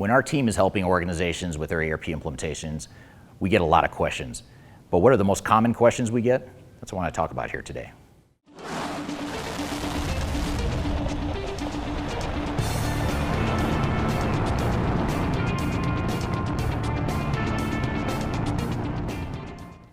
When our team is helping organizations with their ERP implementations, we get a lot of questions. But what are the most common questions we get? That's what I want to talk about here today.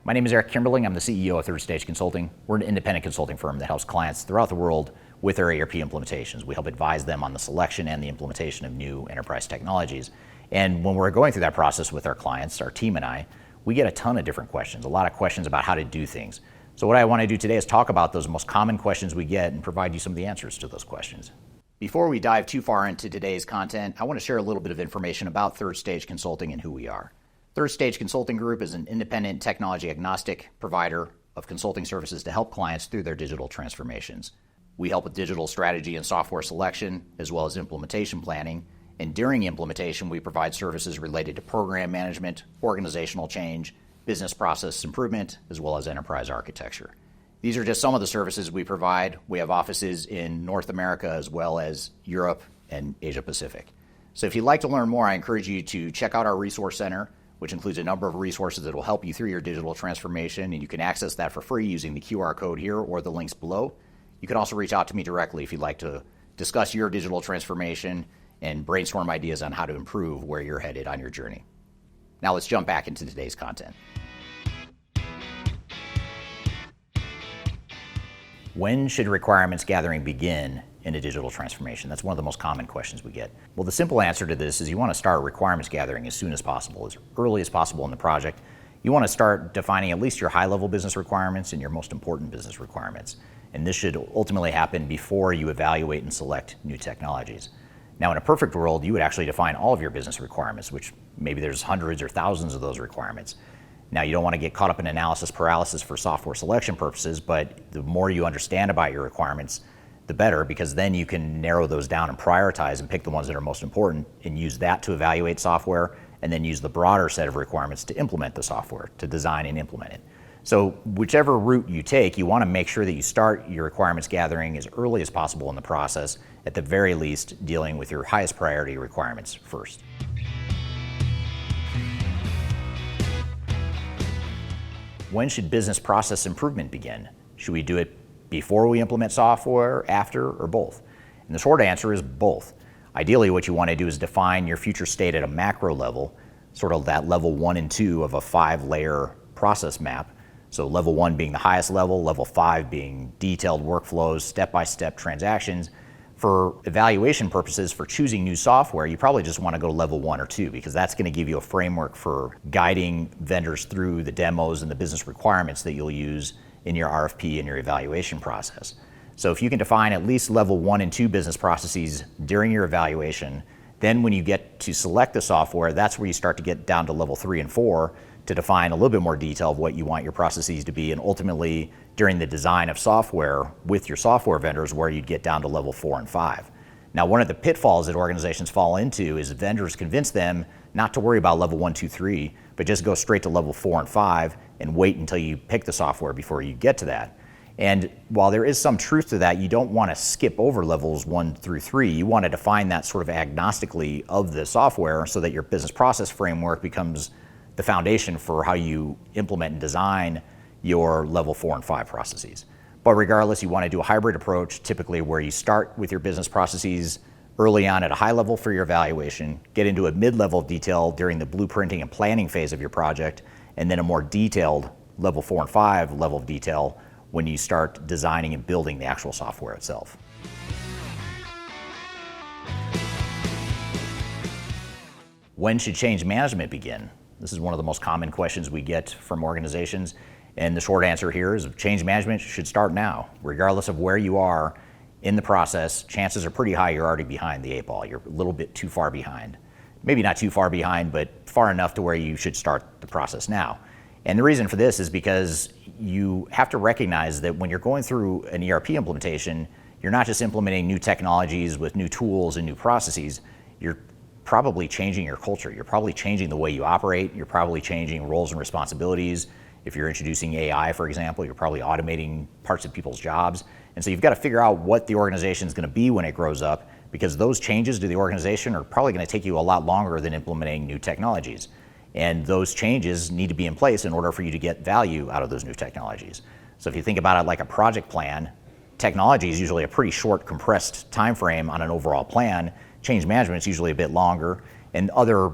My name is Eric Kimberling. I'm the CEO of Third Stage Consulting. We're an independent consulting firm that helps clients throughout the world with their ERP implementations. We help advise them on the selection and the implementation of new enterprise technologies. And when we're going through that process with our clients, our team and I, we get a ton of different questions, a lot of questions about how to do things. So what I want to do today is talk about those most common questions we get and provide you some of the answers to those questions. Before we dive too far into today's content, I want to share a little bit of information about Third Stage Consulting and who we are. Third Stage Consulting Group is an independent technology agnostic provider of consulting services to help clients through their digital transformations. We help with digital strategy and software selection, as well as implementation planning. And during implementation, we provide services related to program management, organizational change, business process improvement, as well as enterprise architecture. These are just some of the services we provide. We have offices in North America as well as Europe and Asia Pacific. So if you'd like to learn more, I encourage you to check out our resource center, which includes a number of resources that will help you through your digital transformation, and you can access that for free using the QR code here or the links below. You can also reach out to me directly if you'd like to discuss your digital transformation and brainstorm ideas on how to improve where you're headed on your journey. Now let's jump back into today's content. When should requirements gathering begin in a digital transformation? That's one of the most common questions we get. Well, the simple answer to this is you want to start requirements gathering as soon as possible, as early as possible in the project. You want to start defining at least your high-level business requirements and your most important business requirements. And this should ultimately happen before you evaluate and select new technologies. Now, in a perfect world, you would actually define all of your business requirements, which maybe there's hundreds or thousands of those requirements. Now, you don't want to get caught up in analysis paralysis for software selection purposes, but the more you understand about your requirements, the better, because then you can narrow those down and prioritize and pick the ones that are most important and use that to evaluate software, and then use the broader set of requirements to implement the software, to design and implement it. So whichever route you take, you want to make sure that you start your requirements gathering as early as possible in the process, at the very least dealing with your highest priority requirements first. When should business process improvement begin? Should we do it before we implement software, after, or both? And the short answer is both. Ideally, what you want to do is define your future state at a macro level, sort of that level 1 and 2 of a 5-layer process map. So level 1 being the highest level 5 being detailed workflows, step-by-step transactions. For evaluation purposes, for choosing new software, you probably just want to go to level 1 or 2, because that's going to give you a framework for guiding vendors through the demos and the business requirements that you'll use in your RFP and your evaluation process. So if you can define at least level 1 and 2 business processes during your evaluation, then when you get to select the software, that's where you start to get down to level 3 and 4 to define a little bit more detail of what you want your processes to be, and ultimately during the design of software with your software vendors where you'd get down to level 4 and 5. Now, one of the pitfalls that organizations fall into is vendors convince them not to worry about level 1, 2, 3, but just go straight to level 4 and 5 and wait until you pick the software before you get to that. And while there is some truth to that, you don't want to skip over levels 1 through 3. You want to define that sort of agnostically of the software so that your business process framework becomes the foundation for how you implement and design your level 4 and 5 processes. But regardless, you want to do a hybrid approach, typically where you start with your business processes early on at a high level for your evaluation, get into a mid-level of detail during the blueprinting and planning phase of your project, and then a more detailed level 4 and 5 level of detail when you start designing and building the actual software itself. When should change management begin? This is one of the most common questions we get from organizations, and the short answer here is change management should start now. Regardless of where you are in the process, chances are pretty high you're already behind the 8 ball. You're a little bit too far behind. Maybe not too far behind, but far enough to where you should start the process now. And the reason for this is because you have to recognize that when you're going through an ERP implementation, you're not just implementing new technologies with new tools and new processes, you're probably changing your culture. You're probably changing the way you operate. You're probably changing roles and responsibilities. If you're introducing AI, for example, you're probably automating parts of people's jobs. And so you've got to figure out what the organization is going to be when it grows up because those changes to the organization are probably going to take you a lot longer than implementing new technologies. And those changes need to be in place in order for you to get value out of those new technologies. So if you think about it like a project plan, technology is usually a pretty short, compressed time frame on an overall plan. Change management is usually a bit longer, and other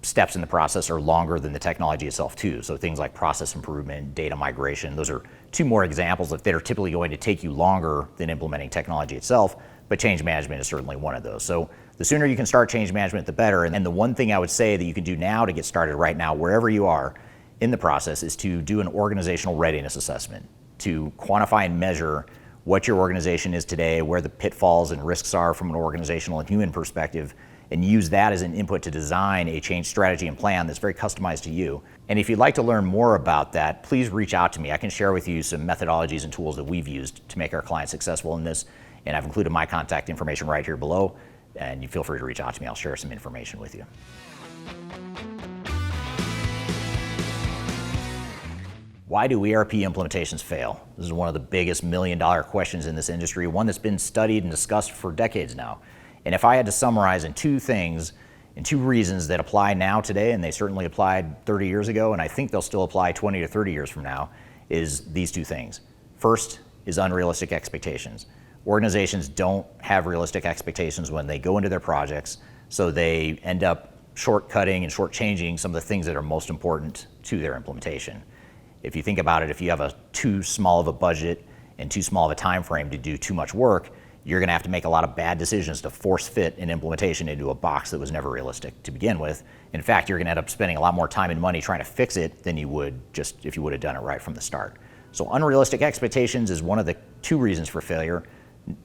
steps in the process are longer than the technology itself too. So things like process improvement, data migration, those are two more examples that are typically going to take you longer than implementing technology itself, but change management is certainly one of those. So the sooner you can start change management, the better. And the one thing I would say that you can do now to get started right now, wherever you are in the process, is to do an organizational readiness assessment, to quantify and measure what your organization is today, where the pitfalls and risks are from an organizational and human perspective, and use that as an input to design a change strategy and plan that's very customized to you. And if you'd like to learn more about that, please reach out to me. I can share with you some methodologies and tools that we've used to make our clients successful in this, and I've included my contact information right here below, and you feel free to reach out to me. I'll share some information with you. Why do ERP implementations fail? This is one of the biggest million-dollar questions in this industry, one that's been studied and discussed for decades now. And if I had to summarize in two things, and two reasons that apply now today, and they certainly applied 30 years ago, and I think they'll still apply 20 to 30 years from now, is these two things. First is unrealistic expectations. Organizations don't have realistic expectations when they go into their projects, so they end up shortcutting and shortchanging some of the things that are most important to their implementation. If you think about it, if you have a too small of a budget and too small of a time frame to do too much work, you're going to have to make a lot of bad decisions to force fit an implementation into a box that was never realistic to begin with. In fact, you're going to end up spending a lot more time and money trying to fix it than you would just if you would have done it right from the start. So unrealistic expectations is one of the two reasons for failure.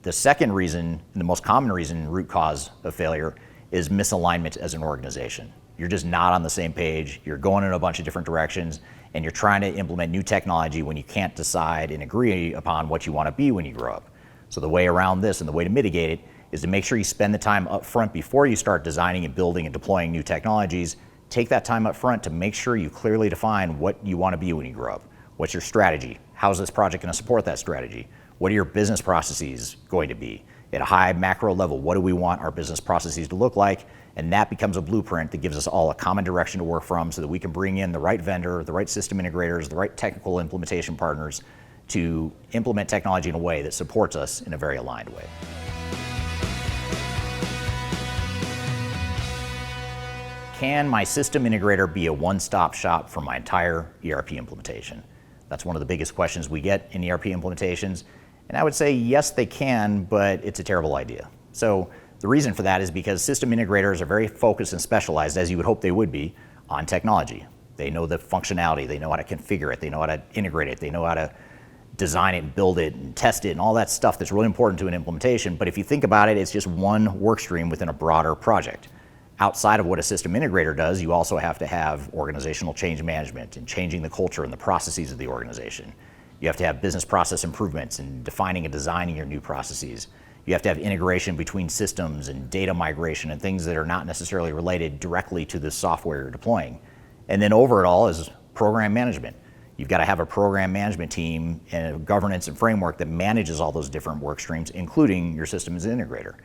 The second reason, and the most common reason, root cause of failure, is misalignment as an organization. You're just not on the same page, you're going in a bunch of different directions, and you're trying to implement new technology when you can't decide and agree upon what you want to be when you grow up. So the way around this and the way to mitigate it is to make sure you spend the time up front before you start designing and building and deploying new technologies. Take that time up front to make sure you clearly define what you want to be when you grow up. What's your strategy? How's this project going to support that strategy? What are your business processes going to be? At a high macro level, what do we want our business processes to look like? And that becomes a blueprint that gives us all a common direction to work from so that we can bring in the right vendor, the right system integrators, the right technical implementation partners to implement technology in a way that supports us in a very aligned way. Can my system integrator be a one-stop shop for my entire ERP implementation? That's one of the biggest questions we get in ERP implementations. And I would say, yes, they can, but it's a terrible idea. So the reason for that is because system integrators are very focused and specialized, as you would hope they would be, on technology. They know the functionality, they know how to configure it, they know how to integrate it, they know how to design it and build it and test it and all that stuff that's really important to an implementation. But if you think about it, it's just one work stream within a broader project. Outside of what a system integrator does, you also have to have organizational change management and changing the culture and the processes of the organization. You have to have business process improvements and defining and designing your new processes. You have to have integration between systems and data migration and things that are not necessarily related directly to the software you're deploying. And then over it all is program management. You've got to have a program management team and a governance and framework that manages all those different work streams, including your systems integrator.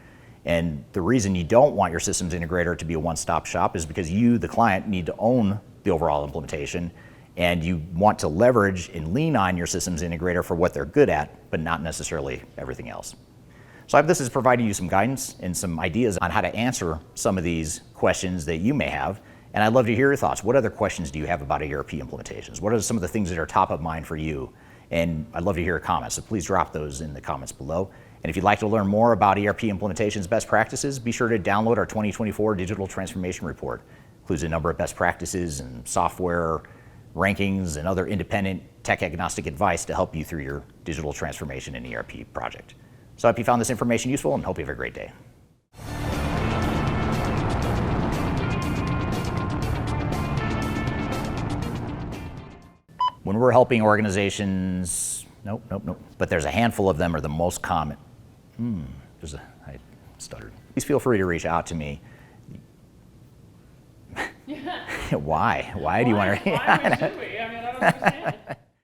And the reason you don't want your systems integrator to be a one-stop shop is because you, the client, need to own the overall implementation, and you want to leverage and lean on your systems integrator for what they're good at, but not necessarily everything else. So I hope this has provided you some guidance and some ideas on how to answer some of these questions that you may have. And I'd love to hear your thoughts. What other questions do you have about ERP implementations? What are some of the things that are top of mind for you? And I'd love to hear your comments, so please drop those in the comments below. And if you'd like to learn more about ERP implementations best practices, be sure to download our 2024 Digital Transformation Report. It includes a number of best practices and software rankings and other independent tech agnostic advice to help you through your digital transformation and ERP project. So I hope you found this information useful and hope you have a great day. When we're helping organizations, nope. But there's a handful of them are the most common. I stuttered. Please feel free to reach out to me. Why? Why do you want to? Why should we? I mean, I don't understand.